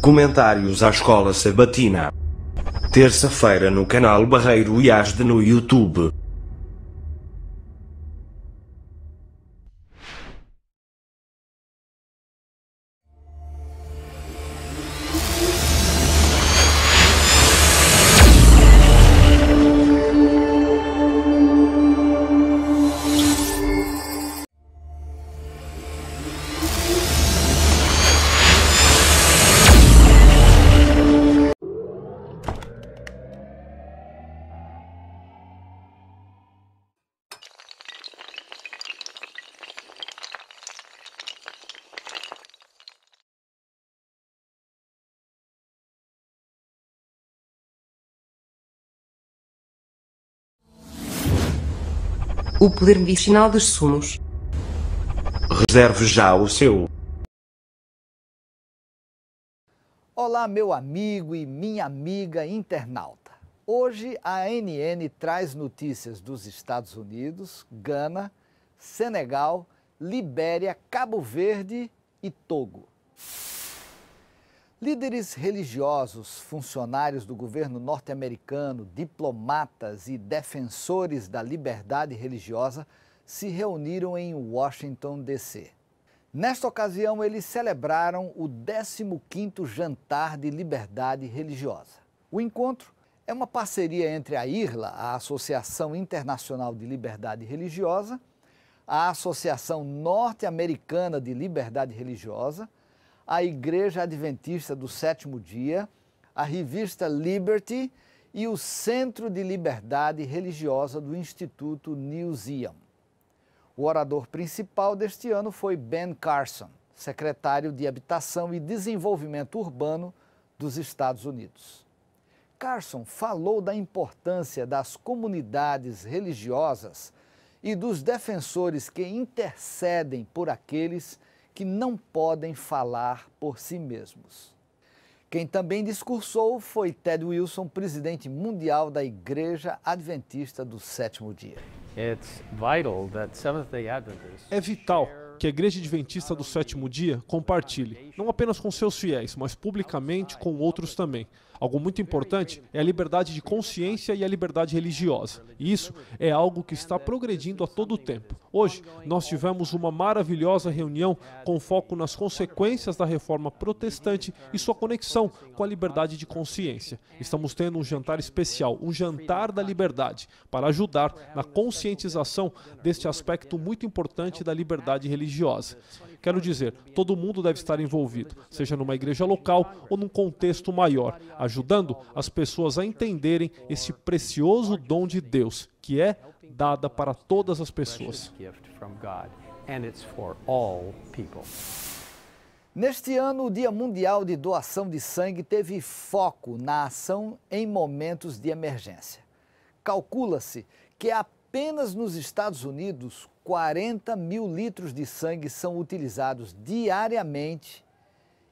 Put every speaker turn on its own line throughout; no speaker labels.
Comentários à Escola Sabatina. Terça-feira no canal Barreiro IASD no YouTube.
O poder medicinal dos sumos.
Reserve já o seu.
Olá, meu amigo e minha amiga internauta. Hoje a ANN traz notícias dos Estados Unidos, Gana, Senegal, Libéria, Cabo Verde e Togo. Líderes religiosos, funcionários do governo norte-americano, diplomatas e defensores da liberdade religiosa se reuniram em Washington, D.C. Nesta ocasião, eles celebraram o 15º Jantar de Liberdade Religiosa. O encontro é uma parceria entre a IRLA, a Associação Internacional de Liberdade Religiosa, a Associação Norte-Americana de Liberdade Religiosa, a Igreja Adventista do Sétimo Dia, a revista Liberty e o Centro de Liberdade Religiosa do Instituto Newseum. O orador principal deste ano foi Ben Carson, secretário de Habitação e Desenvolvimento Urbano dos Estados Unidos. Carson falou da importância das comunidades religiosas e dos defensores que intercedem por aqueles que não podem falar por si mesmos. Quem também discursou foi Ted Wilson, presidente mundial da Igreja Adventista do Sétimo Dia.
É vital que a Igreja Adventista do Sétimo Dia compartilhe, não apenas com seus fiéis, mas publicamente com outros também. Algo muito importante é a liberdade de consciência e a liberdade religiosa. E isso é algo que está progredindo a todo tempo. Hoje, nós tivemos uma maravilhosa reunião com foco nas consequências da reforma protestante e sua conexão com a liberdade de consciência. Estamos tendo um jantar especial, um jantar da liberdade, para ajudar na conscientização deste aspecto muito importante da liberdade religiosa. Quero dizer, todo mundo deve estar envolvido, seja numa igreja local ou num contexto maior, ajudando as pessoas a entenderem esse precioso dom de Deus, que é dada para todas as pessoas.
Neste ano, o Dia Mundial de Doação de Sangue teve foco na ação em momentos de emergência. Calcula-se que apenas nos Estados Unidos, 40 mil litros de sangue são utilizados diariamente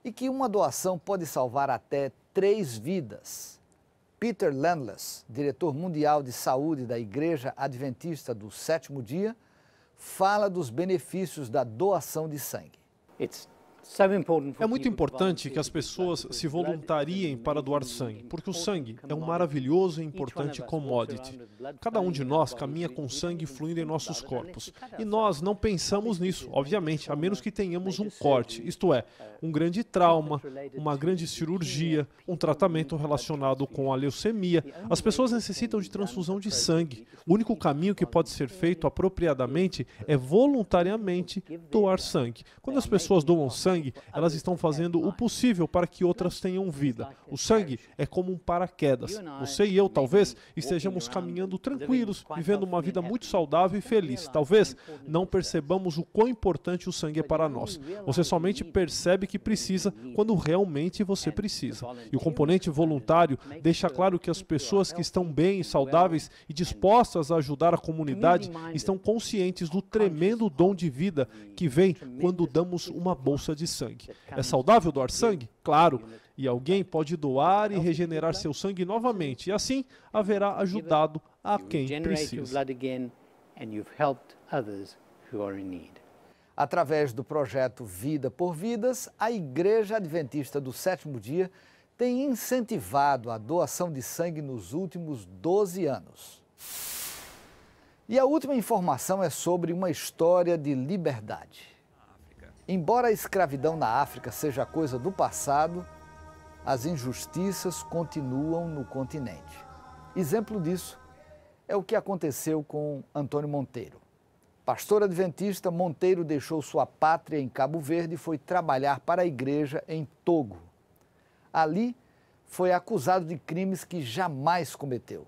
e que uma doação pode salvar até 3 vidas. Peter Landless, diretor mundial de saúde da Igreja Adventista do Sétimo Dia, fala dos benefícios da doação de sangue.
É muito importante que as pessoas se voluntariem para doar sangue, porque o sangue é um maravilhoso e importante commodity. Cada um de nós caminha com sangue fluindo em nossos corpos. E nós não pensamos nisso, obviamente, a menos que tenhamos um corte, isto é, um grande trauma, uma grande cirurgia, um tratamento relacionado com a leucemia. As pessoas necessitam de transfusão de sangue. O único caminho que pode ser feito apropriadamente é voluntariamente doar sangue. Quando as pessoas doam sangue, elas estão fazendo o possível para que outras tenham vida. O sangue é como um paraquedas. Você e eu, talvez, estejamos caminhando tranquilos, vivendo uma vida muito saudável e feliz. Talvez não percebamos o quão importante o sangue é para nós. Você somente percebe que precisa quando realmente você precisa. E o componente voluntário deixa claro que as pessoas que estão bem, saudáveis e dispostas a ajudar a comunidade estão conscientes do tremendo dom de vida que vem quando damos uma bolsa de sangue. É saudável doar sangue? Claro. E alguém pode doar e regenerar seu sangue novamente, e assim haverá ajudado a quem precisa.
Através do projeto Vida por Vidas, a Igreja Adventista do Sétimo Dia tem incentivado a doação de sangue nos últimos 12 anos. E a última informação é sobre uma história de liberdade. Embora a escravidão na África seja coisa do passado, as injustiças continuam no continente. Exemplo disso é o que aconteceu com Antônio Monteiro. Pastor adventista, Monteiro deixou sua pátria em Cabo Verde e foi trabalhar para a igreja em Togo. Ali, foi acusado de crimes que jamais cometeu.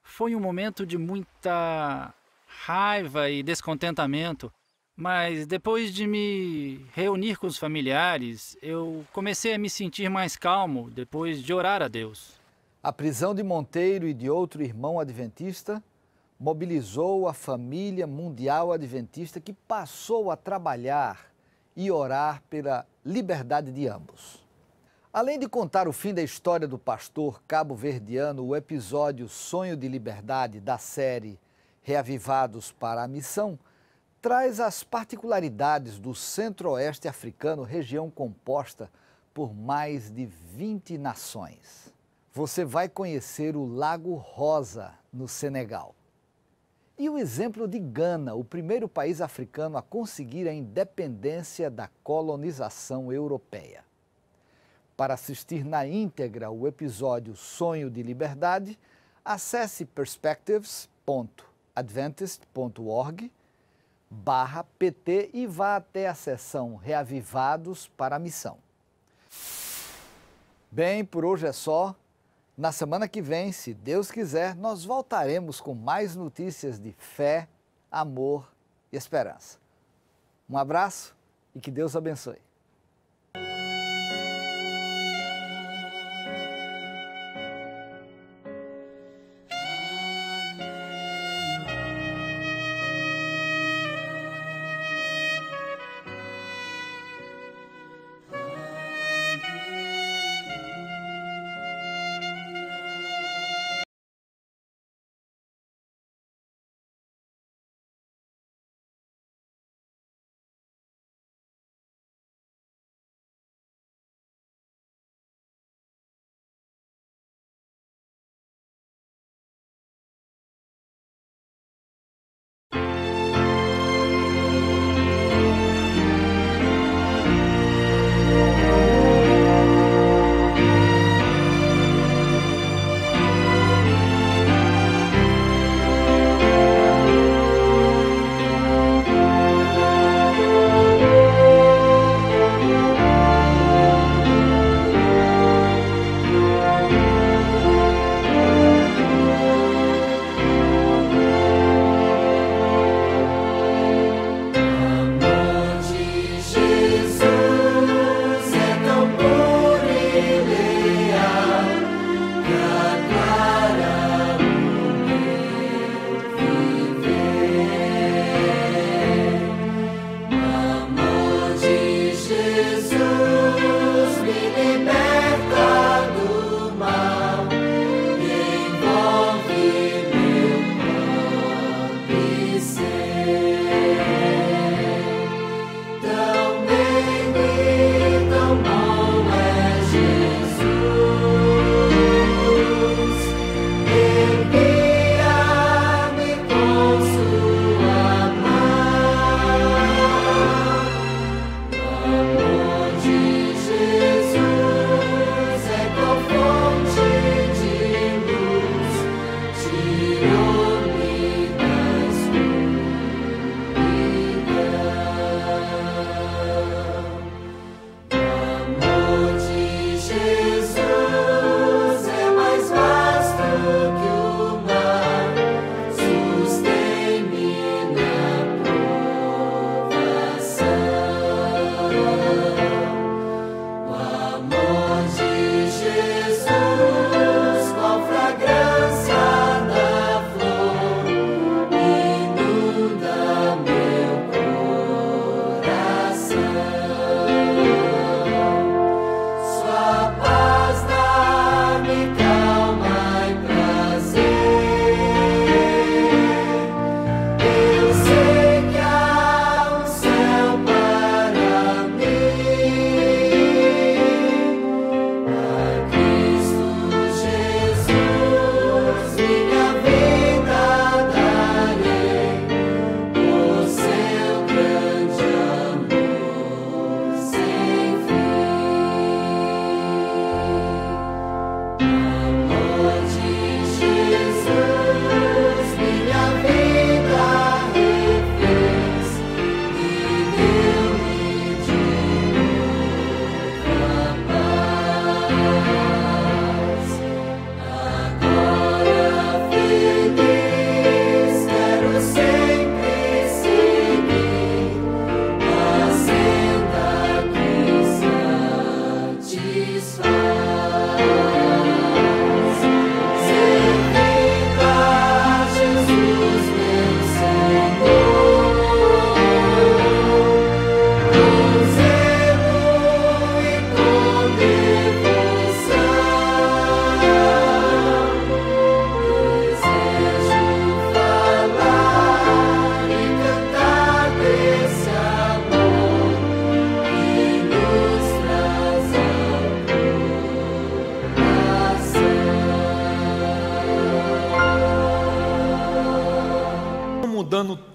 Foi um momento de muita raiva e descontentamento, mas depois de me reunir com os familiares, eu comecei a me sentir mais calmo depois de orar a Deus.
A prisão de Monteiro e de outro irmão adventista mobilizou a família mundial adventista que passou a trabalhar e orar pela liberdade de ambos. Além de contar o fim da história do pastor cabo-verdiano, o episódio Sonho de Liberdade da série Reavivados para a Missão traz as particularidades do centro-oeste africano, região composta por mais de 20 nações. Você vai conhecer o Lago Rosa, no Senegal. E o exemplo de Gana, o primeiro país africano a conseguir a independência da colonização europeia. Para assistir na íntegra o episódio Sonho de Liberdade, acesse perspectives.adventist.org/PT e vá até a seção Reavivados para a Missão. Bem, por hoje é só. Na semana que vem, se Deus quiser, nós voltaremos com mais notícias de fé, amor e esperança. Um abraço e que Deus abençoe.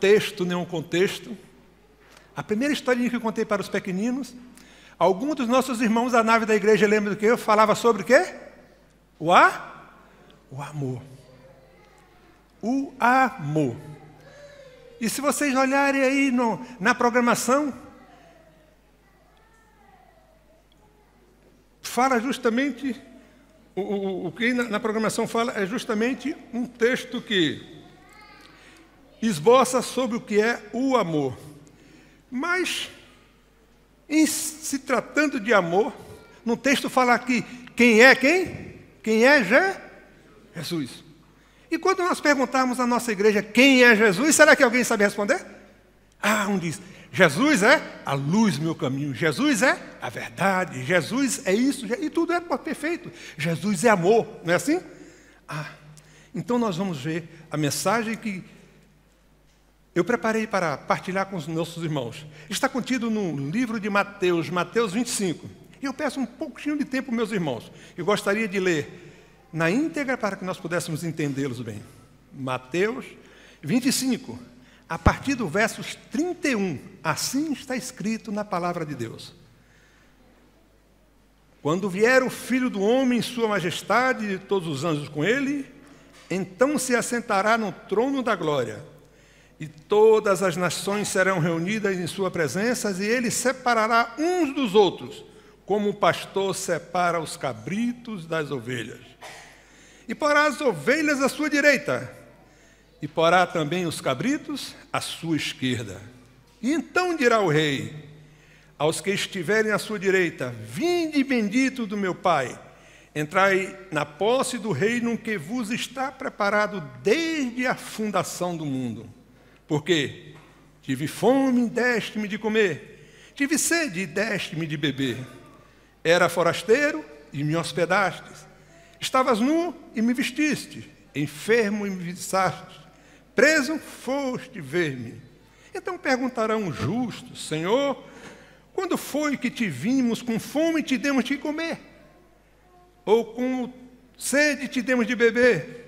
texto, nem um contexto. A primeira historinha que eu contei para os pequeninos, algum dos nossos irmãos da nave da igreja lembra do que eu falava sobre o quê? O amor. O amor. E se vocês olharem aí na programação, fala justamente, o que na programação fala é justamente um texto que esboça sobre o que é o amor. Mas, em se tratando de amor, no texto fala aqui, quem é quem? Quem é Jesus. E quando nós perguntarmos à nossa igreja quem é Jesus, será que alguém sabe responder? Um diz, Jesus é a luz do meu caminho, Jesus é a verdade, Jesus é isso, e tudo é perfeito. Jesus é amor, não é assim? Então nós vamos ver a mensagem que eu preparei para partilhar com os nossos irmãos. Está contido no livro de Mateus, Mateus 25. E eu peço um pouquinho de tempo, meus irmãos. Eu gostaria de ler na íntegra para que nós pudéssemos entendê-los bem. Mateus 25, a partir do versos 31. Assim está escrito na palavra de Deus. Quando vier o Filho do Homem em sua majestade e todos os anjos com ele, então se assentará no trono da glória. E todas as nações serão reunidas em sua presença, e ele separará uns dos outros, como o pastor separa os cabritos das ovelhas. E porá as ovelhas à sua direita, e porá também os cabritos à sua esquerda. E então dirá o rei aos que estiverem à sua direita: vinde bendito do meu Pai, entrai na posse do reino que vos está preparado desde a fundação do mundo. Porque tive fome, deste-me de comer, tive sede, e deste-me de beber. Era forasteiro, e me hospedastes. Estavas nu, e me vestiste. Enfermo, e me visitaste. Preso, foste ver-me. Então perguntarão os justos: Senhor, quando foi que te vimos com fome e te demos de comer? Ou com sede te demos de beber?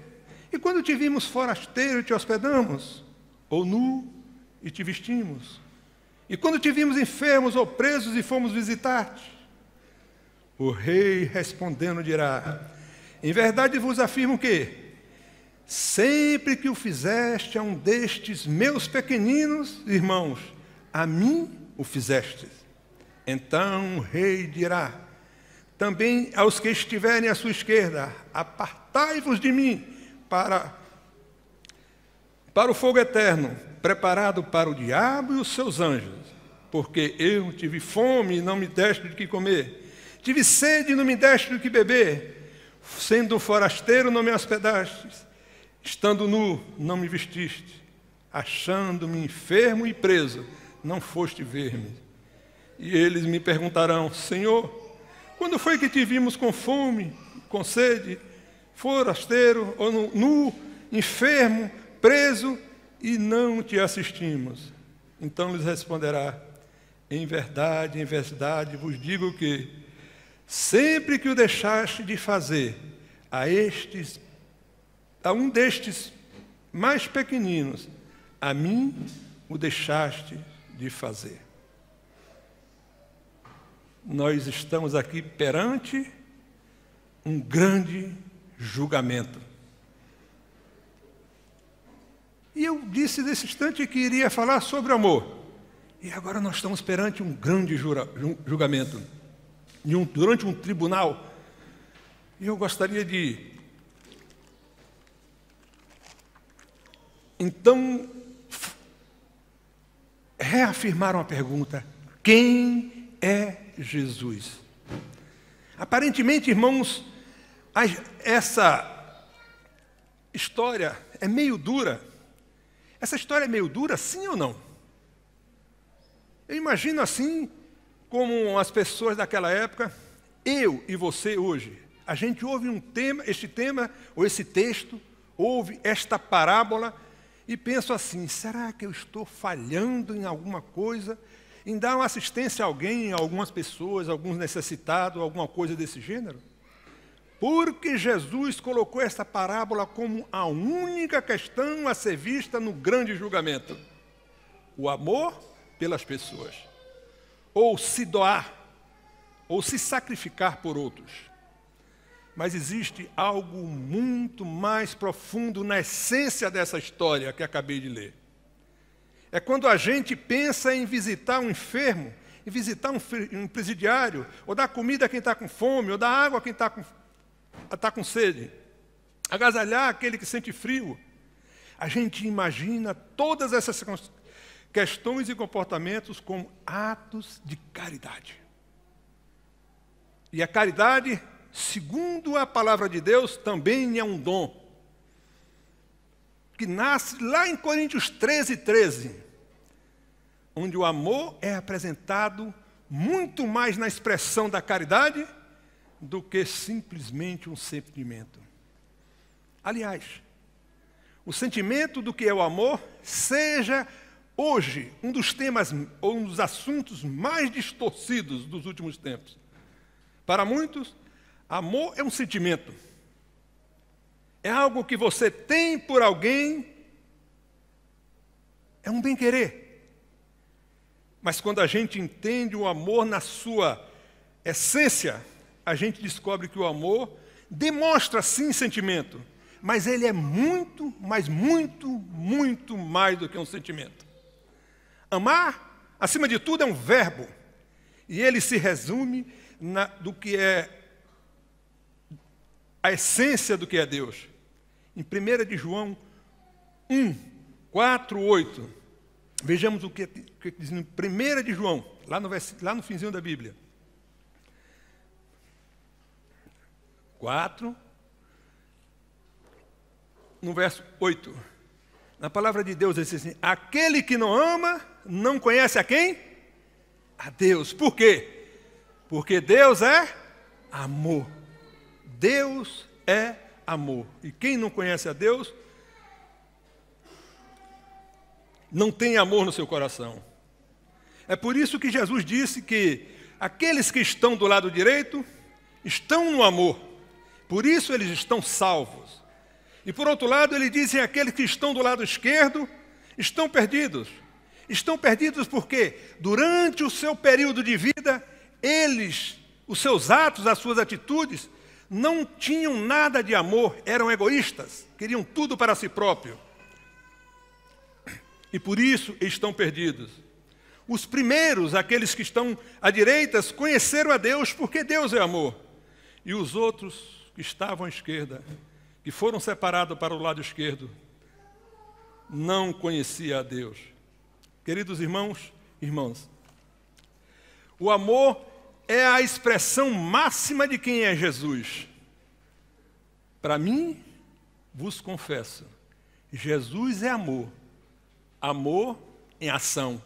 E quando te vimos forasteiro e te hospedamos? Ou nu e te vestimos? E quando te vimos enfermos ou presos e fomos visitar-te? O rei respondendo dirá: em verdade vos afirmo que, sempre que o fizeste a um destes meus pequeninos irmãos, a mim o fizestes. Então o rei dirá também aos que estiverem à sua esquerda: apartai-vos de mim para o fogo eterno, preparado para o diabo e os seus anjos. Porque eu tive fome e não me deste de que comer, tive sede e não me deste de que beber, sendo forasteiro não me hospedastes, estando nu não me vestiste, achando-me enfermo e preso não foste ver-me. E eles me perguntarão: Senhor, quando foi que te vimos com fome, com sede, forasteiro ou nu, enfermo, preso, e não te assistimos? Então lhes responderá: em verdade vos digo que, sempre que o deixaste de fazer a um destes mais pequeninos, a mim o deixaste de fazer. Nós estamos aqui perante um grande julgamento. E eu disse nesse instante que iria falar sobre amor. E agora nós estamos perante um grande julgamento. Durante um tribunal. E eu gostaria de, então, reafirmar uma pergunta: quem é Jesus? Aparentemente, irmãos, essa história é meio dura. Essa história é meio dura, sim ou não? Eu imagino assim, como as pessoas daquela época, eu e você hoje, a gente ouve este tema, ou esse texto, ouve esta parábola, e penso assim: será que eu estou falhando em alguma coisa, em dar uma assistência a alguém, a algumas pessoas, a alguns necessitados, alguma coisa desse gênero? Porque Jesus colocou esta parábola como a única questão a ser vista no grande julgamento. o amor pelas pessoas, ou se doar, ou se sacrificar por outros. Mas existe algo muito mais profundo na essência dessa história que acabei de ler. É quando a gente pensa em visitar um enfermo, em visitar um presidiário, ou dar comida a quem está com fome, ou dar água a quem está com sede, agasalhar aquele que sente frio. A gente imagina todas essas questões e comportamentos como atos de caridade. E a caridade, segundo a palavra de Deus, também é um dom, que nasce lá em Coríntios 13:13, onde o amor é apresentado muito mais na expressão da caridade do que simplesmente um sentimento. Aliás, o sentimento do que é o amor seja hoje um dos temas ou um dos assuntos mais distorcidos dos últimos tempos. Para muitos, amor é um sentimento. É algo que você tem por alguém, é um bem-querer. Mas quando a gente entende o amor na sua essência, a gente descobre que o amor demonstra sim sentimento, mas ele é muito, mas muito, muito mais do que um sentimento. Amar, acima de tudo, é um verbo, e ele se resume do que é a essência do que é Deus. Em 1 de João 1, 4, 8, vejamos o que diz em 1 de João, lá no finzinho da Bíblia. 4, no verso 8. Na palavra de Deus, ele diz assim: aquele que não ama, não conhece a quem? A Deus. Por quê? Porque Deus é amor. Deus é amor. E quem não conhece a Deus, não tem amor no seu coração. É por isso que Jesus disse que aqueles que estão do lado direito estão no amor. Por isso eles estão salvos. E por outro lado, ele diz que aqueles que estão do lado esquerdo estão perdidos. Estão perdidos porque durante o seu período de vida, eles, os seus atos, as suas atitudes, não tinham nada de amor, eram egoístas, queriam tudo para si próprio. E por isso estão perdidos. Os primeiros, aqueles que estão à direita, conheceram a Deus porque Deus é amor. E os outros que estavam à esquerda, que foram separados para o lado esquerdo, não conheciam a Deus. Queridos irmãos, irmãs, o amor é a expressão máxima de quem é Jesus. Para mim, vos confesso, Jesus é amor. Amor em ação.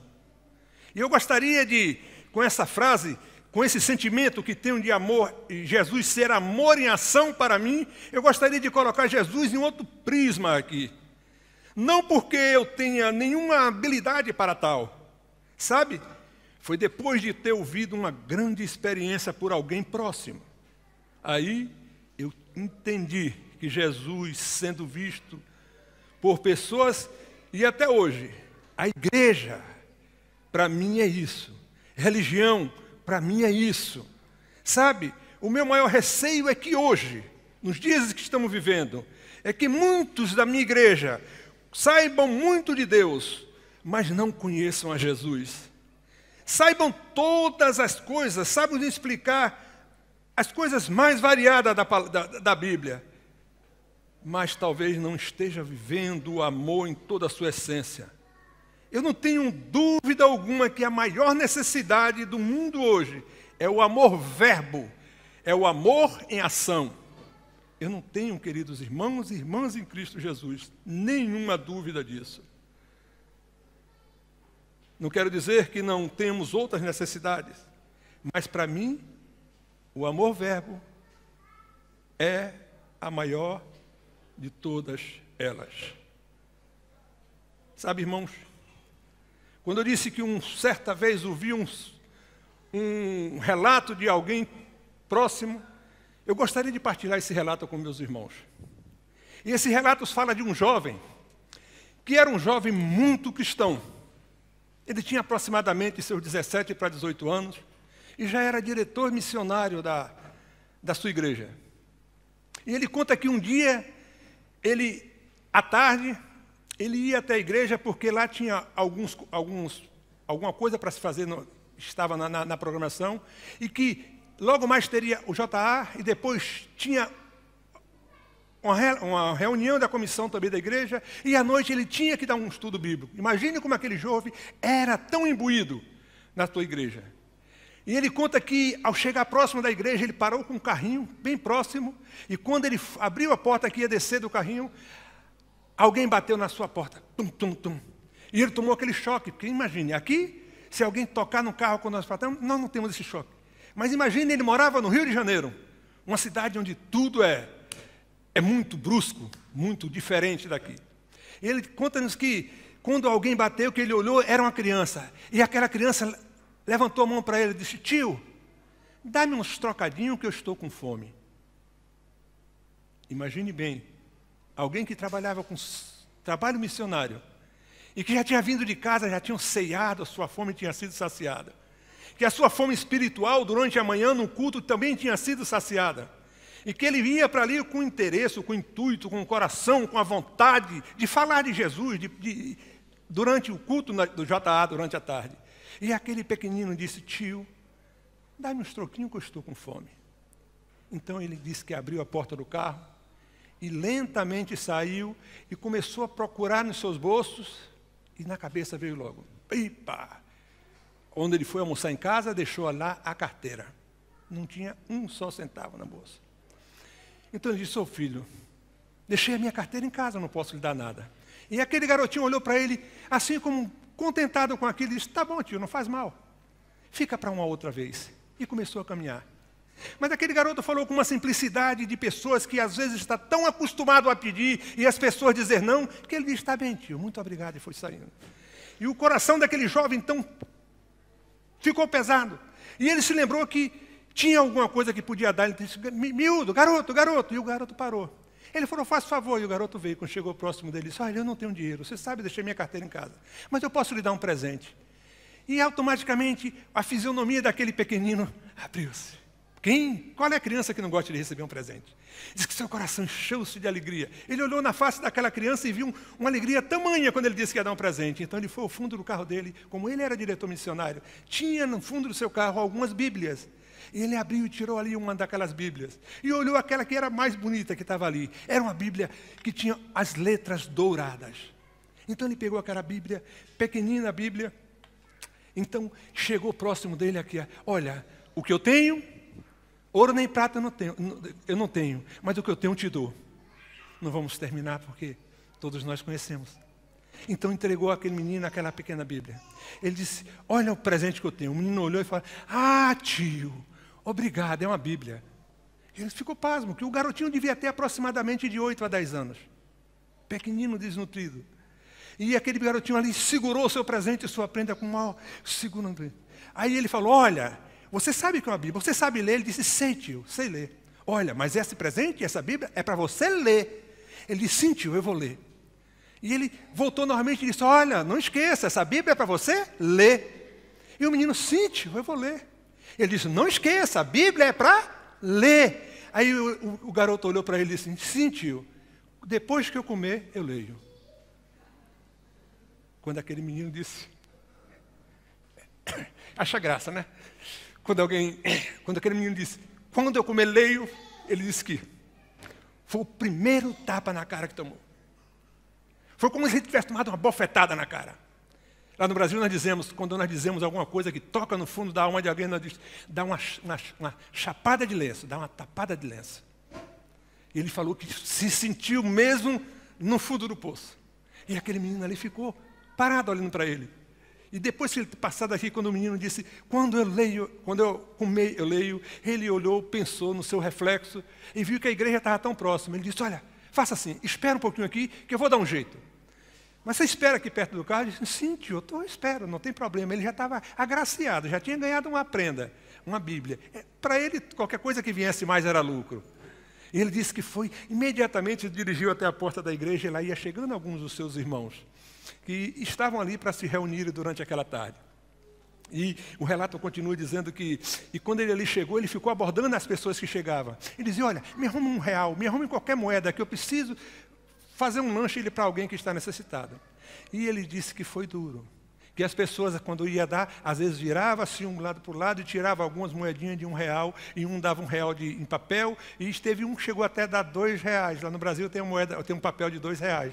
E eu gostaria de, com essa frase, com esse sentimento que tenho de amor, e Jesus ser amor em ação para mim, eu gostaria de colocar Jesus em outro prisma aqui. Não porque eu tenha nenhuma habilidade para tal. Sabe? Foi depois de ter ouvido uma grande experiência por alguém próximo. Aí eu entendi que Jesus, sendo visto por pessoas, e até hoje, a igreja, para mim é isso. Religião, para mim é isso. Sabe, o meu maior receio é que hoje, nos dias que estamos vivendo, é que muitos da minha igreja saibam muito de Deus, mas não conheçam a Jesus. Saibam todas as coisas, sabem explicar as coisas mais variadas da Bíblia, mas talvez não esteja vivendo o amor em toda a sua essência. Eu não tenho dúvida alguma que a maior necessidade do mundo hoje é o amor verbo, é o amor em ação. Eu não tenho, queridos irmãos e irmãs em Cristo Jesus, nenhuma dúvida disso. Não quero dizer que não temos outras necessidades, mas para mim, o amor verbo é a maior de todas elas. Sabe, irmãos, quando eu disse que certa vez ouvi um relato de alguém próximo, eu gostaria de partilhar esse relato com meus irmãos. E esse relato fala de um jovem, que era um jovem muito cristão. Ele tinha aproximadamente seus 17 para 18 anos e já era diretor missionário da sua igreja. E ele conta que um dia, à tarde, ele ia até a igreja porque lá tinha alguma coisa para se fazer, estava na programação, e que logo mais teria o JA e depois tinha uma reunião da comissão também da igreja, e à noite ele tinha que dar um estudo bíblico. Imagine como aquele jovem era tão imbuído na sua igreja. E ele conta que, ao chegar próximo da igreja, ele parou com um carrinho bem próximo, e quando ele abriu a porta que ia descer do carrinho, alguém bateu na sua porta. Tum, tum, tum. E ele tomou aquele choque, porque imagine, aqui, se alguém tocar no carro quando nós passamos, nós não temos esse choque. Mas imagine, ele morava no Rio de Janeiro, uma cidade onde tudo é muito brusco, muito diferente daqui. E ele conta-nos que, quando alguém bateu, que ele olhou, era uma criança. E aquela criança levantou a mão para ele e disse: tio, dá-me uns trocadinhos que eu estou com fome. Imagine bem, alguém que trabalhava com trabalho missionário, e que já tinha vindo de casa, já tinham ceiado, a sua fome tinha sido saciada. Que a sua fome espiritual, durante a manhã, no culto, também tinha sido saciada. E que ele ia para ali com interesse, com intuito, com o coração, com a vontade de falar de Jesus durante o culto do JA, durante a tarde. E aquele pequenino disse: tio, dá-me uns troquinhos que eu estou com fome. Então ele disse que abriu a porta do carro e lentamente saiu e começou a procurar nos seus bolsos, e na cabeça veio logo: epa! Onde ele foi almoçar em casa, deixou lá a carteira. Não tinha um só centavo na bolsa. Então ele disse: ô filho, deixei a minha carteira em casa, não posso lhe dar nada. E aquele garotinho olhou para ele, assim como contentado com aquilo, e disse: tá bom, tio, não faz mal. Fica para uma outra vez. E começou a caminhar. Mas aquele garoto falou com uma simplicidade de pessoas que às vezes está tão acostumado a pedir e as pessoas dizer não, que ele disse: tá bem, tio, muito obrigado, e foi saindo. E o coração daquele jovem então ficou pesado. E ele se lembrou que tinha alguma coisa que podia dar. Ele disse: miúdo, garoto. E o garoto parou. Ele falou: faz favor. E o garoto veio. Quando chegou próximo dele, disse: olha, eu não tenho dinheiro. Você sabe, deixei minha carteira em casa. Mas eu posso lhe dar um presente. E automaticamente a fisionomia daquele pequenino abriu-se. Qual é a criança que não gosta de receber um presente? Diz que seu coração encheu-se de alegria. Ele olhou na face daquela criança e viu uma alegria tamanha quando ele disse que ia dar um presente. Então ele foi ao fundo do carro dele, como ele era diretor missionário, tinha no fundo do seu carro algumas Bíblias. E ele abriu e tirou ali uma daquelas Bíblias. E olhou aquela que era mais bonita que estava ali. Era uma Bíblia que tinha as letras douradas. Então ele pegou aquela Bíblia, pequenina Bíblia. Então chegou próximo dele aqui: olha, o que eu tenho, ouro nem prata eu não tenho, mas o que eu tenho eu te dou. Não vamos terminar porque todos nós conhecemos. Então entregou aquele menino aquela pequena Bíblia. Ele disse: olha o presente que eu tenho. O menino olhou e falou: ah, tio, obrigado, é uma Bíblia. Ele ficou pasmo, que o garotinho devia ter aproximadamente de 8 a 10 anos. Pequenino, desnutrido. E aquele garotinho ali segurou o seu presente e sua prenda com mal, segurando. Aí ele falou: olha, você sabe que é uma Bíblia, você sabe ler? Ele disse: sei, tio, sei ler. Olha, mas esse presente, essa Bíblia, é para você ler. Ele disse: sim, tio, eu vou ler. E ele voltou novamente e disse: olha, não esqueça, essa Bíblia é para você ler. E o menino: sim, tio, eu vou ler. Ele disse: não esqueça, a Bíblia é para ler. Aí o garoto olhou para ele e disse: sim, tio, depois que eu comer, eu leio. Quando aquele menino disse... Acha graça, né? Quando aquele menino disse: quando eu comer, leio, ele disse que foi o primeiro tapa na cara que tomou. Foi como se ele tivesse tomado uma bofetada na cara. Lá no Brasil nós dizemos, quando nós dizemos alguma coisa que toca no fundo da alma de alguém, nós dizemos: dá uma chapada de lenço, dá uma tapada de lenço. E ele falou que se sentiu mesmo no fundo do poço. E aquele menino ali ficou parado olhando para ele. E depois que ele passar daqui, quando o menino disse: quando eu comer, eu leio, ele olhou, pensou no seu reflexo e viu que a igreja estava tão próxima. Ele disse: olha, faça assim, espera um pouquinho aqui, que eu vou dar um jeito. Mas você espera aqui perto do carro? Ele disse: sim, tio, eu espero, não tem problema. Ele já estava agraciado, já tinha ganhado uma prenda, uma Bíblia. Para ele, qualquer coisa que viesse mais era lucro. E ele disse que foi, imediatamente dirigiu até a porta da igreja e lá ia chegando alguns dos seus irmãos que estavam ali para se reunir durante aquela tarde. E o relato continua dizendo que, e quando ele ali chegou, ele ficou abordando as pessoas que chegavam. Ele dizia, olha, me arrume R$1, me arrume qualquer moeda, que eu preciso fazer um lanche para alguém que está necessitado. E ele disse que foi duro. Que as pessoas, quando ia dar, às vezes virava-se um lado para o lado e tirava algumas moedinhas de R$1, e um dava R$1 em papel, e teve um que chegou até a dar R$2. Lá no Brasil tem um papel de R$2.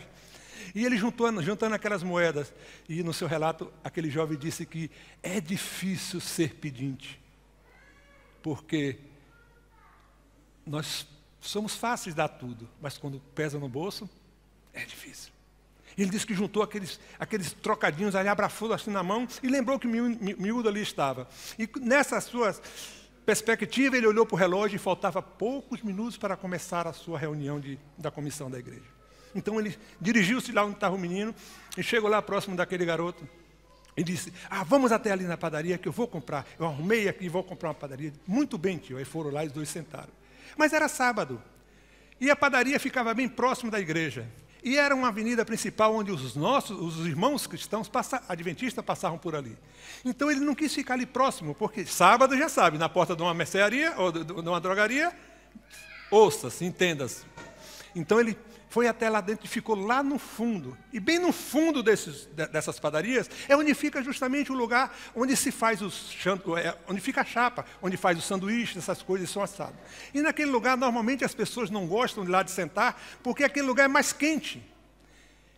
E ele juntando aquelas moedas, e no seu relato, aquele jovem disse que é difícil ser pedinte, porque nós somos fáceis de dar tudo, mas quando pesa no bolso, é difícil. Ele disse que juntou aqueles trocadinhos ali, abrafou assim na mão, e lembrou que miúdo ali estava. E nessa sua perspectiva, ele olhou para o relógio e faltava poucos minutos para começar a sua reunião da comissão da igreja. Então ele dirigiu-se lá onde estava o menino, e chegou lá próximo daquele garoto, e disse, vamos até ali na padaria que eu vou comprar. Eu arrumei aqui e vou comprar uma padaria. Muito bem, tio. Aí foram lá e os dois sentaram. Mas era sábado, e a padaria ficava bem próximo da igreja. E era uma avenida principal onde os irmãos cristãos adventistas passavam por ali. Então ele não quis ficar ali próximo, porque sábado, já sabe, na porta de uma mercearia ou de uma drogaria, ouça-se, entenda-se. Então ele foi até lá dentro e ficou lá no fundo. E bem no fundo dessas padarias é onde fica justamente o lugar onde se faz onde fica a chapa, onde faz o sanduíche, essas coisas são assadas. E naquele lugar, normalmente, as pessoas não gostam de lá de sentar, porque aquele lugar é mais quente.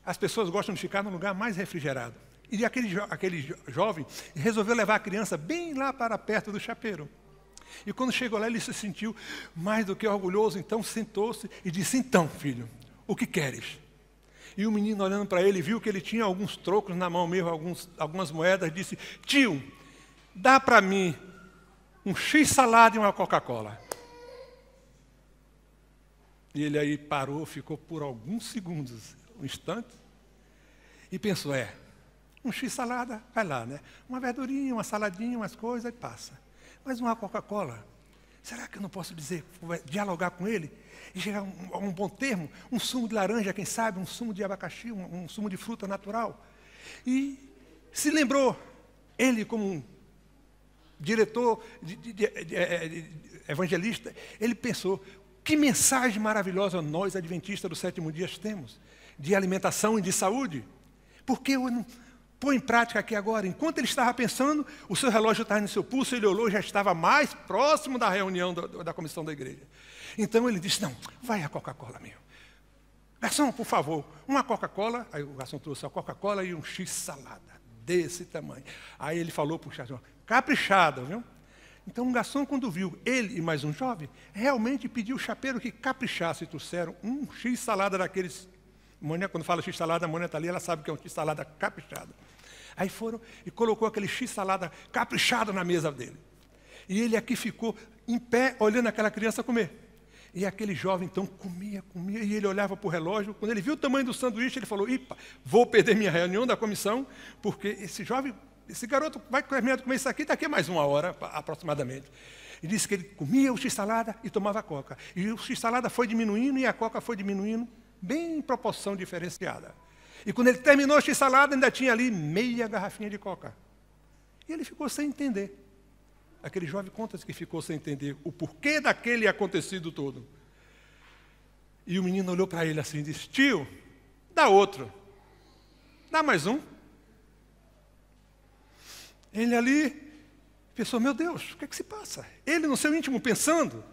As pessoas gostam de ficar num lugar mais refrigerado. E aquele jovem resolveu levar a criança bem lá para perto do chapeiro. E quando chegou lá, ele se sentiu mais do que orgulhoso, então sentou-se e disse, então, filho, o que queres? E o menino, olhando para ele, viu que ele tinha alguns trocos na mão mesmo, algumas moedas, disse, tio, dá para mim um X-salada e uma Coca-Cola. E ele aí parou, ficou por alguns segundos, um instante, e pensou, um X-salada, vai lá, né? Uma verdurinha, uma saladinha, umas coisas, e passa. Mas uma Coca-Cola, será que eu não posso dialogar com ele? E chegar a um bom termo, um sumo de laranja, quem sabe, um sumo de abacaxi, um sumo de fruta natural. E se lembrou, ele como um diretor, evangelista, ele pensou, que mensagem maravilhosa nós, adventistas do sétimo dia, temos, de alimentação e de saúde. Por que eu não põe em prática aqui agora? Enquanto ele estava pensando, o seu relógio estava no seu pulso, ele olhou e já estava mais próximo da reunião da comissão da igreja. Então ele disse, não, vai a Coca-Cola mesmo. Garçom, por favor, uma Coca-Cola. Aí o garçom trouxe a Coca-Cola e um X-salada, desse tamanho. Aí ele falou para o garçom, caprichado, viu? Então o garçom, quando viu ele e mais um jovem, realmente pediu o chapeiro que caprichasse, e trouxeram um X-salada daqueles. Mônia, quando fala X-salada, a Mônia está ali, ela sabe que é um X-salada caprichado. Aí foram e colocou aquele X-salada caprichado na mesa dele. E ele aqui ficou em pé, olhando aquela criança comer. E aquele jovem, então, comia, e ele olhava para o relógio. Quando ele viu o tamanho do sanduíche, ele falou, ipa, vou perder minha reunião da comissão, porque esse garoto vai terminar de comer isso aqui daqui a mais 1 hora, aproximadamente. E disse que ele comia o X-salada e tomava coca. E o X-salada foi diminuindo e a coca foi diminuindo, bem em proporção diferenciada. E quando ele terminou o X-salada, ainda tinha ali meia garrafinha de coca. E ele ficou sem entender. Aquele jovem conta-se que ficou sem entender o porquê daquele acontecido todo. E o menino olhou para ele assim e disse, tio, dá outro. Dá mais um. Ele ali pensou, meu Deus, o que é que se passa? Ele no seu íntimo pensando,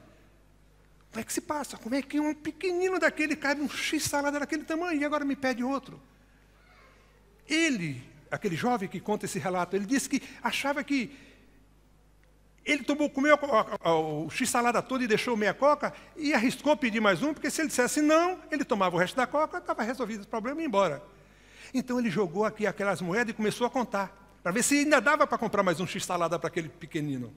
o que é que se passa? Como é que um pequenino daquele cabe um X-salada daquele tamanho e agora me pede outro? Ele, aquele jovem que conta esse relato, ele disse que achava que ele comeu o X-salada todo e deixou meia coca e arriscou pedir mais um, porque se ele dissesse não, ele tomava o resto da coca, estava resolvido o problema e ia embora. Então ele jogou aqui aquelas moedas e começou a contar, para ver se ainda dava para comprar mais um X-salada para aquele pequenino.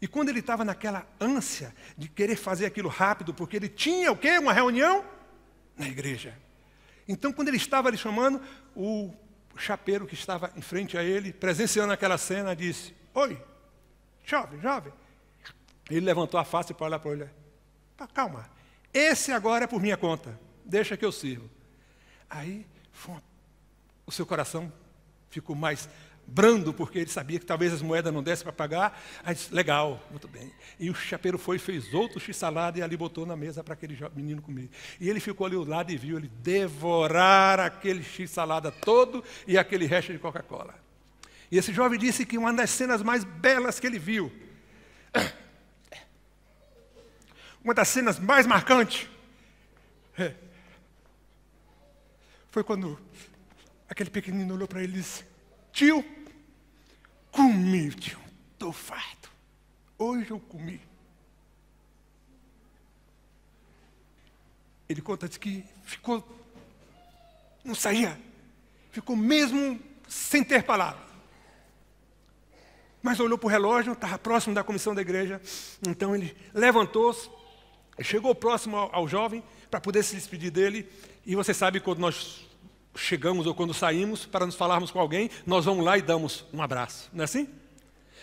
E quando ele estava naquela ânsia de querer fazer aquilo rápido, porque ele tinha o quê? Uma reunião na igreja. Então, quando ele estava ali chamando, o chapeiro que estava em frente a ele, presenciando aquela cena, disse, oi, jovem. Ele levantou a face para olhar para ele. calma, esse agora é por minha conta, deixa que eu sirvo. Aí o seu coração ficou mais brando, porque ele sabia que talvez as moedas não dessem para pagar. Aí disse, legal, muito bem. E o chapeiro foi e fez outro x-salada e ali botou na mesa para aquele menino comer. E ele ficou ali ao lado e viu ele devorar aquele x-salada todo e aquele resto de Coca-Cola. E esse jovem disse que uma das cenas mais belas que ele viu, uma das cenas mais marcantes, foi quando aquele pequenino olhou para ele e disse, tio, comi, tio, estou farto. Hoje eu comi. Ele conta que ficou, não saía, ficou mesmo sem ter palavras. Mas olhou para o relógio, estava próximo da comissão da igreja, então ele levantou-se, chegou próximo ao jovem para poder se despedir dele, e você sabe quando nós chegamos ou quando saímos para nos falarmos com alguém, nós vamos lá e damos um abraço, não é assim?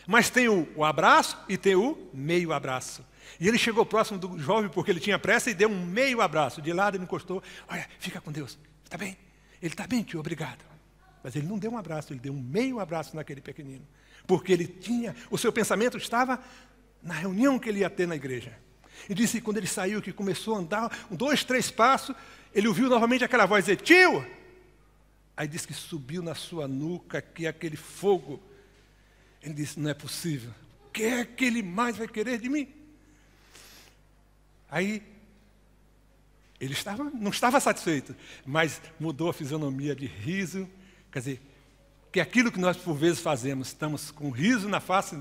Mas tem o abraço e tem o meio abraço. E ele chegou próximo do jovem porque ele tinha pressa e deu um meio abraço. De lado ele encostou, olha, fica com Deus, está bem? Ele está bem, tio, obrigado. Mas ele não deu um abraço, ele deu um meio abraço naquele pequenino. Porque ele tinha, o seu pensamento estava na reunião que ele ia ter na igreja. E disse que quando ele saiu, que começou a andar 2, 3 passos, ele ouviu novamente aquela voz dizer, tio! Aí disse que subiu na sua nuca que aquele fogo. Ele disse, não é possível. O que é que ele mais vai querer de mim? Aí, ele não estava satisfeito, mas mudou a fisionomia de riso. Quer dizer, que aquilo que nós por vezes fazemos, estamos com riso na face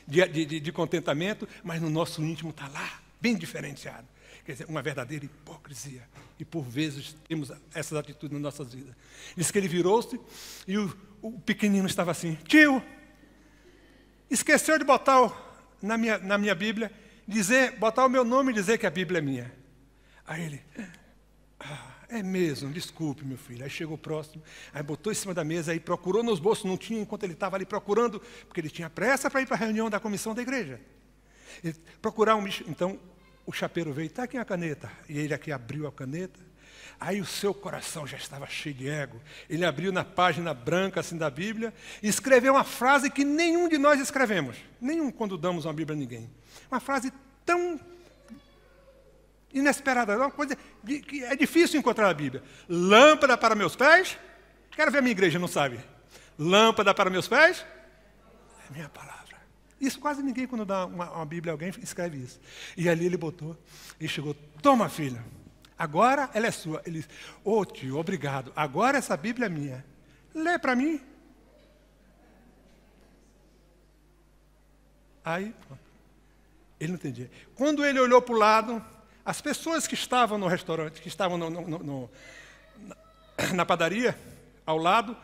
de contentamento, mas no nosso íntimo está lá, bem diferenciado. Quer dizer, uma verdadeira hipocrisia. E por vezes temos essas atitudes nas nossas vidas. Diz que ele virou-se e o pequenino estava assim, tio, esqueceu de botar na minha Bíblia, botar o meu nome e dizer que a Bíblia é minha. Aí ele, é mesmo, desculpe, meu filho. Aí chegou próximo, aí botou em cima da mesa, aí procurou nos bolsos, não tinha enquanto ele estava ali procurando, porque ele tinha pressa para ir para a reunião da comissão da igreja. Procurar um bicho, então o chapeiro veio, está aqui a caneta. E ele aqui abriu a caneta. Aí o seu coração já estava cheio de ego. Ele abriu na página branca assim da Bíblia e escreveu uma frase que nenhum de nós escrevemos. Nenhum quando damos uma Bíblia a ninguém. Uma frase tão inesperada, uma coisa que é difícil encontrar na Bíblia. Lâmpada para meus pés. Quero ver a minha igreja, não sabe. Lâmpada para meus pés. É minha palavra. Isso quase ninguém, quando dá uma Bíblia a alguém, escreve isso. E ali ele botou, e chegou, toma, filho, agora ela é sua. Ele disse, ô tio, obrigado, agora essa Bíblia é minha. Lê para mim. Aí, ele não entendia. Quando ele olhou para o lado, as pessoas que estavam no restaurante, que estavam na padaria, ao lado,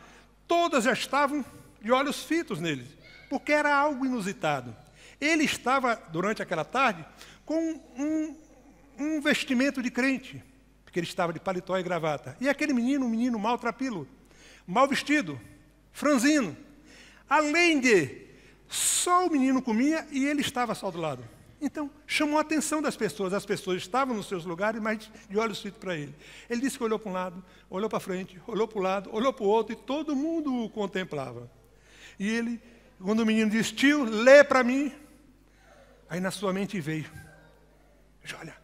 todas já estavam de olhos fitos nele. Porque era algo inusitado. Ele estava, durante aquela tarde, com um vestimento de crente, porque ele estava de paletó e gravata. E aquele menino, um menino maltrapilho, mal vestido, franzino. Além de, só o menino comia e ele estava só do lado. Então, chamou a atenção das pessoas. As pessoas estavam nos seus lugares, mas de olhos fitos para ele. Ele disse que olhou para um lado, olhou para frente, olhou para o lado, olhou para o outro, e todo mundo o contemplava. E ele, quando o menino disse, tio, lê para mim, aí na sua mente veio, olha,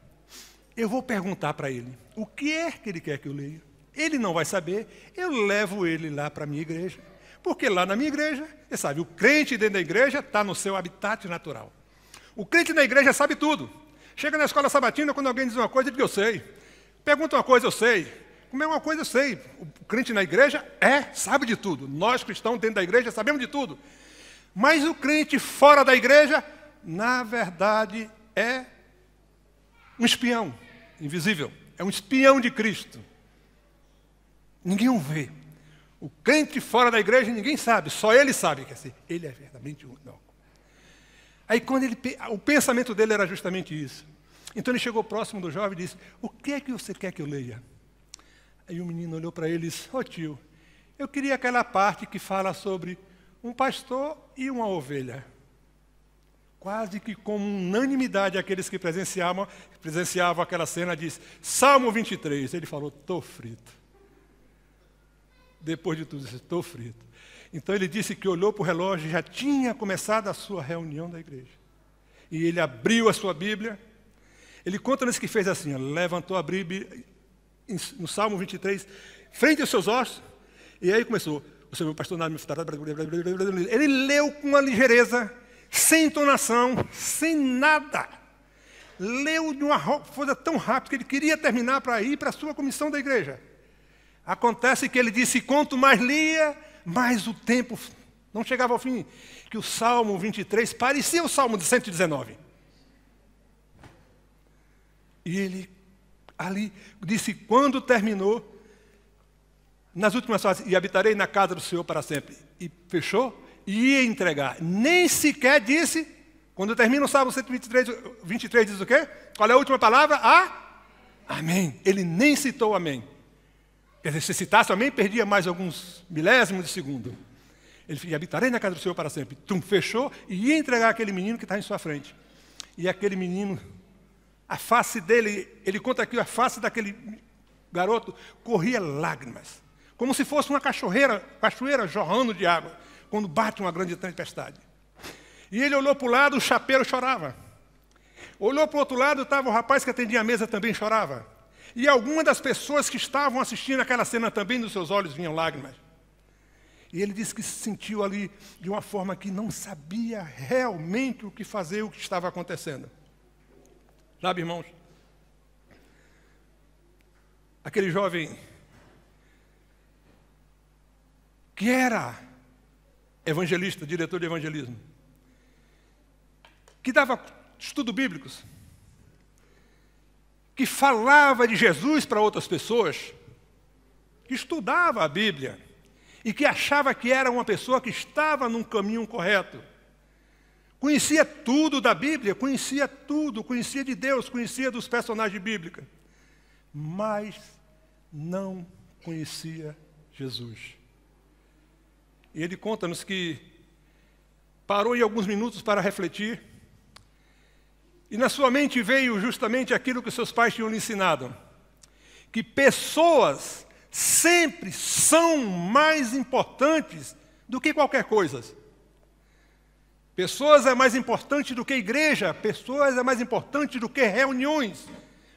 eu vou perguntar para ele, o que é que ele quer que eu leia? Ele não vai saber, eu levo ele lá para a minha igreja, porque lá na minha igreja, você sabe, o crente dentro da igreja está no seu habitat natural. O crente na igreja sabe tudo. Chega na escola sabatina, quando alguém diz uma coisa, ele diz, eu sei. Pergunta uma coisa, eu sei. Comer uma coisa, eu sei. O crente na igreja sabe de tudo. Nós cristãos dentro da igreja sabemos de tudo. Mas o crente fora da igreja, na verdade, é um espião invisível. É um espião de Cristo. Ninguém o vê. O crente fora da igreja, ninguém sabe. Só ele sabe que assim, ele é verdadeiramente único. Aí quando o pensamento dele era justamente isso. Então ele chegou próximo do jovem e disse, o que é que você quer que eu leia? Aí o menino olhou para ele e disse, ô tio, eu queria aquela parte que fala sobre um pastor e uma ovelha. quase que como unanimidade, aqueles que presenciavam aquela cena, disse, Salmo 23. Ele falou, estou frito. Depois de tudo isso, estou frito. Então ele disse que olhou para o relógio e já tinha começado a sua reunião da igreja. E ele abriu a sua Bíblia. Ele conta-nos que fez assim, levantou a Bíblia no Salmo 23, frente aos seus ossos, e aí começou, o Senhor pastor nada me fará. Ele leu com uma ligeireza, sem entonação, sem nada. Leu de uma coisa tão rápida que ele queria terminar para ir para a sua comissão da igreja. Acontece que ele disse, quanto mais lia, mais o tempo não chegava ao fim. Que o Salmo 23 parecia o Salmo de 119. E ele ali disse, quando terminou, nas últimas frases, e habitarei na casa do Senhor para sempre. E fechou e ia entregar. Nem sequer disse, quando termina o Salmo 123 diz o quê? Qual é a última palavra? Amém. Ele nem citou amém. Quer dizer, se citasse amém, perdia mais alguns milésimos de segundo. Ele disse, habitarei na casa do Senhor para sempre. Fechou e ia entregar aquele menino que está em sua frente. E aquele menino, a face dele, ele conta aqui, a face daquele garoto corria lágrimas. Como se fosse uma cachoeira jorrando de água, quando bate uma grande tempestade. E ele olhou para o lado, o chapeiro chorava. Olhou para o outro lado, estava o rapaz que atendia a mesa, também chorava. E algumas das pessoas que estavam assistindo aquela cena também, dos seus olhos vinham lágrimas. E ele disse que se sentiu ali de uma forma que não sabia realmente o que fazer, o que estava acontecendo. Sabe, irmãos? Aquele jovem que era evangelista, diretor de evangelismo, que dava estudos bíblicos, que falava de Jesus para outras pessoas, que estudava a Bíblia e que achava que era uma pessoa que estava num caminho correto. Conhecia tudo da Bíblia, conhecia tudo, conhecia de Deus, conhecia dos personagens bíblicos, mas não conhecia Jesus. E ele conta-nos que parou em alguns minutos para refletir, e na sua mente veio justamente aquilo que seus pais tinham lhe ensinado, que pessoas sempre são mais importantes do que qualquer coisa. Pessoas é mais importante do que igreja, pessoas é mais importante do que reuniões,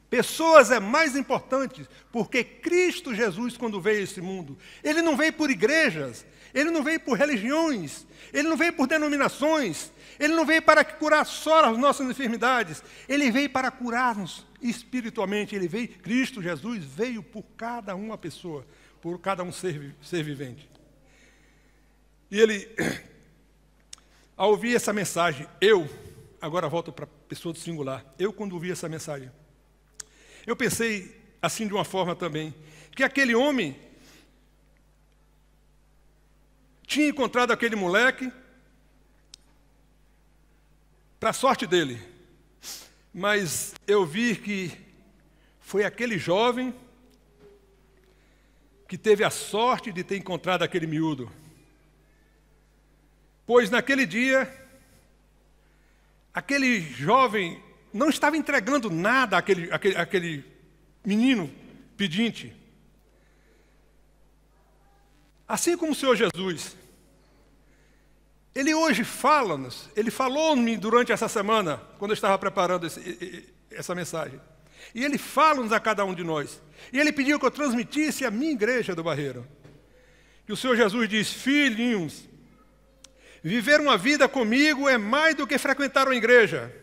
pessoas é mais importante porque Cristo Jesus, quando veio a esse mundo, Ele não veio por igrejas, Ele não veio por religiões, Ele não veio por denominações, Ele não veio para curar só as nossas enfermidades, Ele veio para curar-nos espiritualmente. Cristo Jesus veio por cada uma pessoa, por cada um ser vivente. E ele, ao ouvir essa mensagem, agora volto para a pessoa do singular, quando ouvi essa mensagem, eu pensei assim de uma forma também, que aquele homem tinha encontrado aquele moleque, para a sorte dele, mas eu vi que foi aquele jovem que teve a sorte de ter encontrado aquele miúdo. Pois naquele dia, aquele jovem não estava entregando nada àquele menino pedinte. Assim como o Senhor Jesus, Ele hoje fala-nos, Ele falou-me durante essa semana, quando eu estava preparando essa mensagem. E Ele fala-nos a cada um de nós. E Ele pediu que eu transmitisse à minha igreja do Barreiro. Que o Senhor Jesus diz, filhinhos, viver uma vida comigo é mais do que frequentar uma igreja.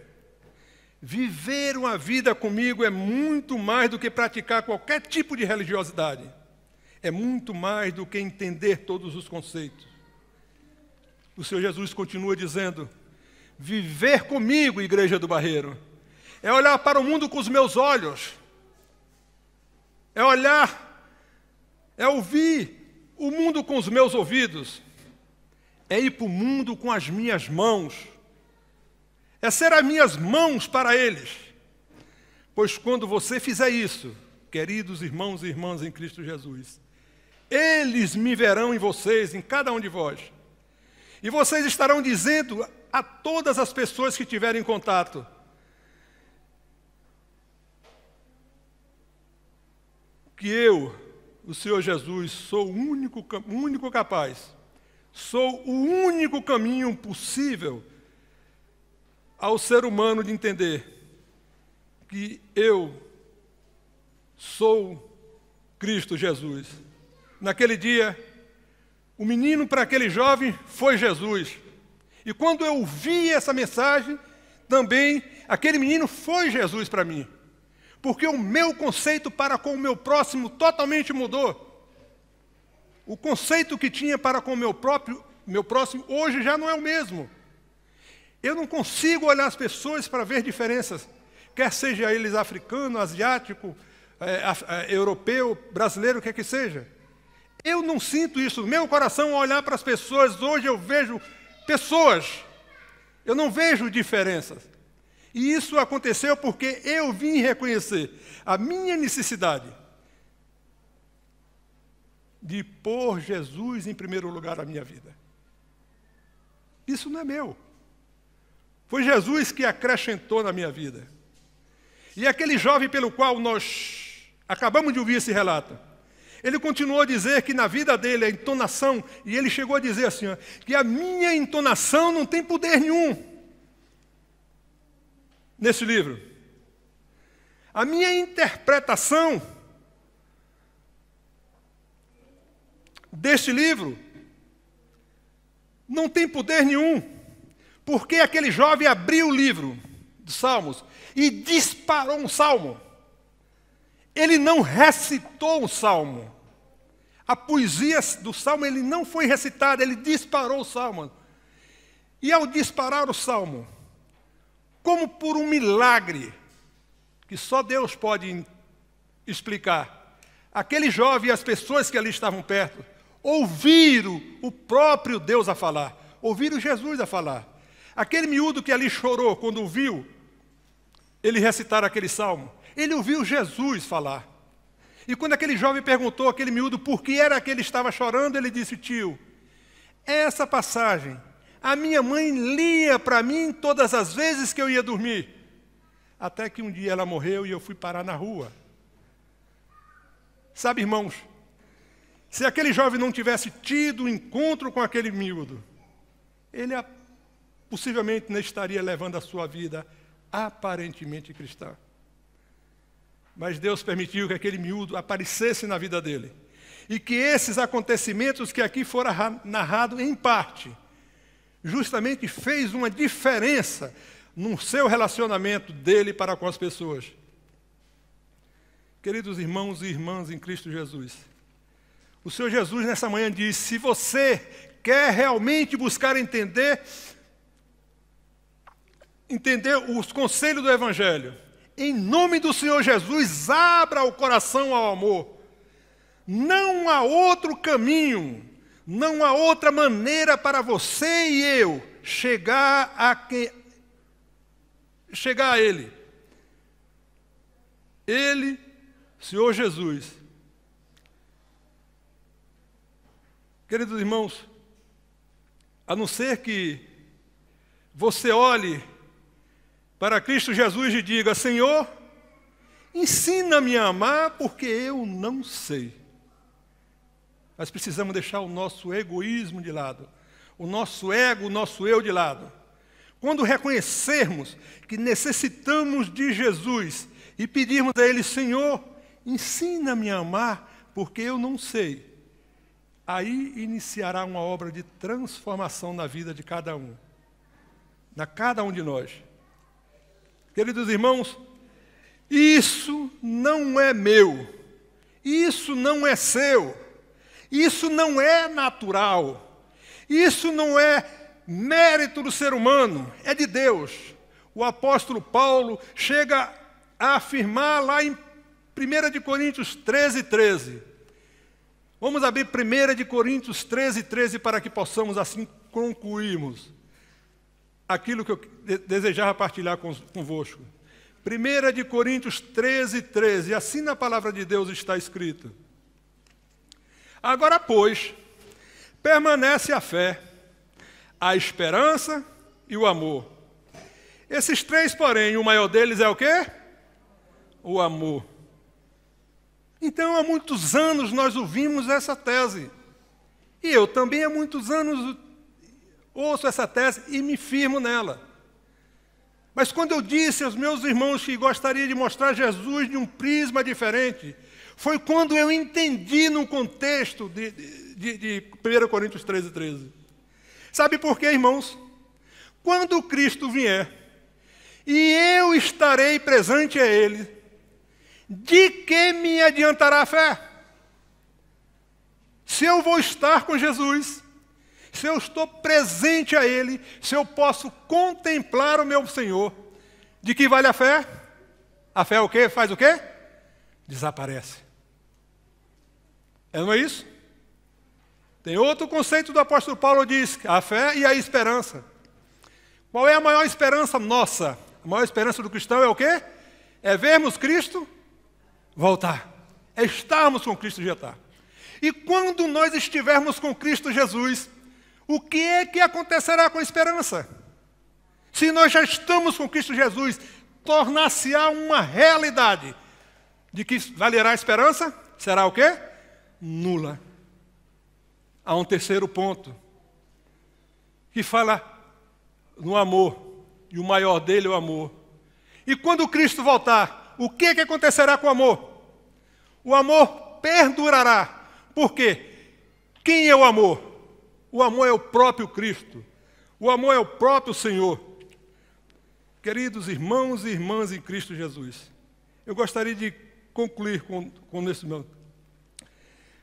Viver uma vida comigo é muito mais do que praticar qualquer tipo de religiosidade. É muito mais do que entender todos os conceitos. O Senhor Jesus continua dizendo, viver comigo, igreja do Barreiro, é olhar para o mundo com os meus olhos, é ouvir o mundo com os meus ouvidos, é ir para o mundo com as minhas mãos, é ser as minhas mãos para eles. Pois quando você fizer isso, queridos irmãos e irmãs em Cristo Jesus, eles me verão em vocês, em cada um de vós. E vocês estarão dizendo a todas as pessoas que tiverem contato: que eu, o Senhor Jesus, sou o único capaz, sou o único caminho possível ao ser humano de entender que eu sou Cristo Jesus. Naquele dia, o menino para aquele jovem foi Jesus. E quando eu ouvi essa mensagem, também aquele menino foi Jesus para mim. Porque o meu conceito para com o meu próximo totalmente mudou. O conceito que tinha para com o meu próximo, hoje já não é o mesmo. Eu não consigo olhar as pessoas para ver diferenças, quer seja eles africano, asiático, europeu, brasileiro, o que é que seja. Eu não sinto isso no meu coração ao olhar para as pessoas. Hoje eu vejo pessoas, eu não vejo diferenças. E isso aconteceu porque eu vim reconhecer a minha necessidade de pôr Jesus em primeiro lugar na minha vida. Isso não é meu. Foi Jesus que acrescentou na minha vida. E aquele jovem pelo qual nós acabamos de ouvir esse relato, ele continuou a dizer que na vida dele a entonação, e ele chegou a dizer assim, ó, que a minha entonação não tem poder nenhum nesse livro. A minha interpretação deste livro não tem poder nenhum, porque aquele jovem abriu o livro dos Salmos e disparou um salmo. Ele não recitou o salmo. A poesia do salmo ele não foi recitada, ele disparou o salmo. E ao disparar o salmo, como por um milagre, que só Deus pode explicar, aquele jovem e as pessoas que ali estavam perto ouviram o próprio Deus a falar, ouviram Jesus a falar. Aquele miúdo que ali chorou quando ouviu ele recitar aquele salmo, ele ouviu Jesus falar. E quando aquele jovem perguntou àquele miúdo por que era que ele estava chorando, ele disse: tio, essa passagem a minha mãe lia para mim todas as vezes que eu ia dormir. Até que um dia ela morreu e eu fui parar na rua. Sabe, irmãos, se aquele jovem não tivesse tido um encontro com aquele miúdo, ele possivelmente não estaria levando a sua vida aparentemente cristã. Mas Deus permitiu que aquele miúdo aparecesse na vida dele. E que esses acontecimentos que aqui foram narrados em parte, justamente fez uma diferença no seu relacionamento dele para com as pessoas. Queridos irmãos e irmãs em Cristo Jesus, o Senhor Jesus nessa manhã diz: se você quer realmente buscar entender os conselhos do Evangelho, em nome do Senhor Jesus, abra o coração ao amor. Não há outro caminho, não há outra maneira para você e eu chegar a Ele. Ele, Senhor Jesus. Queridos irmãos, a não ser que você olhe para Cristo Jesus e diga: Senhor, ensina-me a amar, porque eu não sei. Nós precisamos deixar o nosso egoísmo de lado, o nosso ego, o nosso eu de lado. Quando reconhecermos que necessitamos de Jesus e pedirmos a Ele: Senhor, ensina-me a amar, porque eu não sei, aí iniciará uma obra de transformação na vida de cada um de nós. Queridos irmãos, isso não é meu, isso não é seu, isso não é natural, isso não é mérito do ser humano, é de Deus. O apóstolo Paulo chega a afirmar lá em 1 Coríntios 13:13. Vamos abrir 1 Coríntios 13:13 para que possamos assim concluirmos aquilo que eu desejava partilhar convosco. 1 Coríntios 13:13, assim na palavra de Deus está escrito: agora, pois, permanece a fé, a esperança e o amor. Esses três, porém, o maior deles é o quê? O amor. Então, há muitos anos nós ouvimos essa tese. E eu também há muitos anos ouço essa tese e me firmo nela. Mas quando eu disse aos meus irmãos que gostaria de mostrar Jesus de um prisma diferente, foi quando eu entendi no contexto de 1 Coríntios 13. Sabe por quê, irmãos? Quando Cristo vier, e eu estarei presente a Ele, de que me adiantará a fé? Se eu vou estar com Jesus, se eu estou presente a Ele, se eu posso contemplar o meu Senhor, de que vale a fé? A fé é o quê? Faz o quê? Desaparece. Não é isso? Tem outro conceito do apóstolo Paulo, diz a fé e a esperança. Qual é a maior esperança nossa? A maior esperança do cristão é o quê? É vermos Cristo voltar. É estarmos com Cristo já está. E quando nós estivermos com Cristo Jesus, o que é que acontecerá com a esperança? Se nós já estamos com Cristo Jesus, tornar-se-á uma realidade de que valerá a esperança? Será o quê? Nula. Há um terceiro ponto, que fala no amor, e o maior dele é o amor. E quando Cristo voltar, o que acontecerá com o amor? O amor perdurará. Por quê? Quem é o amor? O amor é o próprio Cristo. O amor é o próprio Senhor. Queridos irmãos e irmãs em Cristo Jesus, eu gostaria de concluir com esse meu,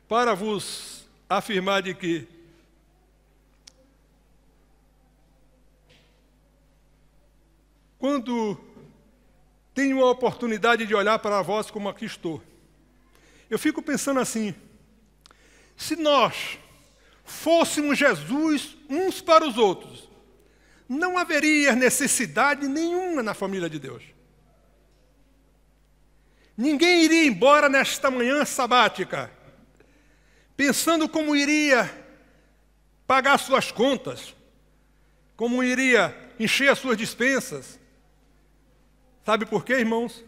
para vos afirmar de que quando tenho a oportunidade de olhar para vós como aqui estou, eu fico pensando assim, se nós fôssemos Jesus uns para os outros, não haveria necessidade nenhuma na família de Deus. Ninguém iria embora nesta manhã sabática, pensando como iria pagar suas contas, como iria encher as suas despensas. Sabe por quê, irmãos?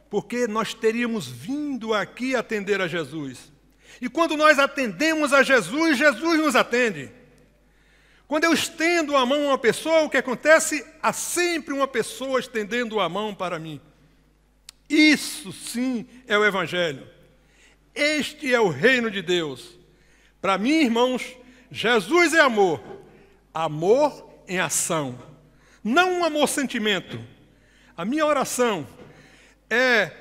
Porque nós teríamos vindo aqui atender a Jesus. E quando nós atendemos a Jesus, Jesus nos atende. Quando eu estendo a mão a uma pessoa, o que acontece? Há sempre uma pessoa estendendo a mão para mim. Isso sim é o Evangelho. Este é o reino de Deus. Para mim, irmãos, Jesus é amor. Amor em ação. Não um amor-sentimento. A minha oração é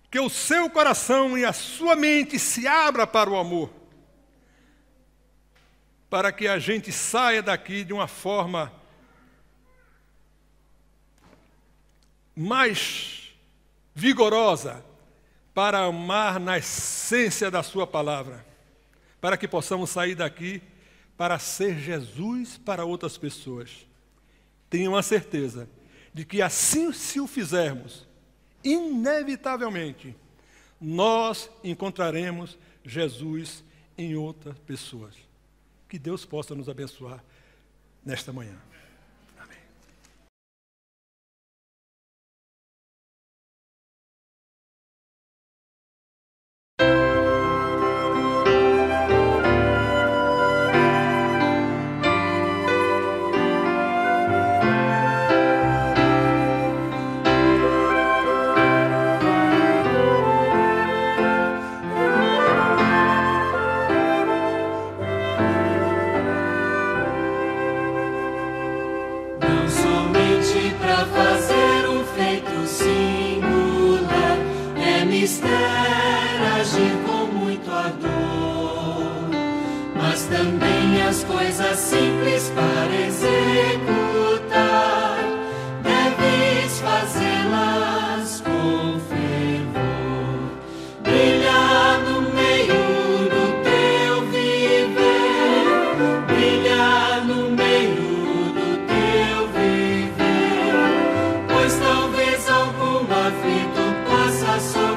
que o seu coração e a sua mente se abra para o amor, para que a gente saia daqui de uma forma mais vigorosa para amar na essência da sua palavra, para que possamos sair daqui para ser Jesus para outras pessoas. Tenham a certeza de que assim se o fizermos, inevitavelmente, nós encontraremos Jesus em outras pessoas. Que Deus possa nos abençoar nesta manhã. Amém.
As coisas simples para executar, deves fazê-las com fervor. Brilhar no meio do teu viver, brilhar no meio do teu viver, pois talvez algum aflito possa sofrer.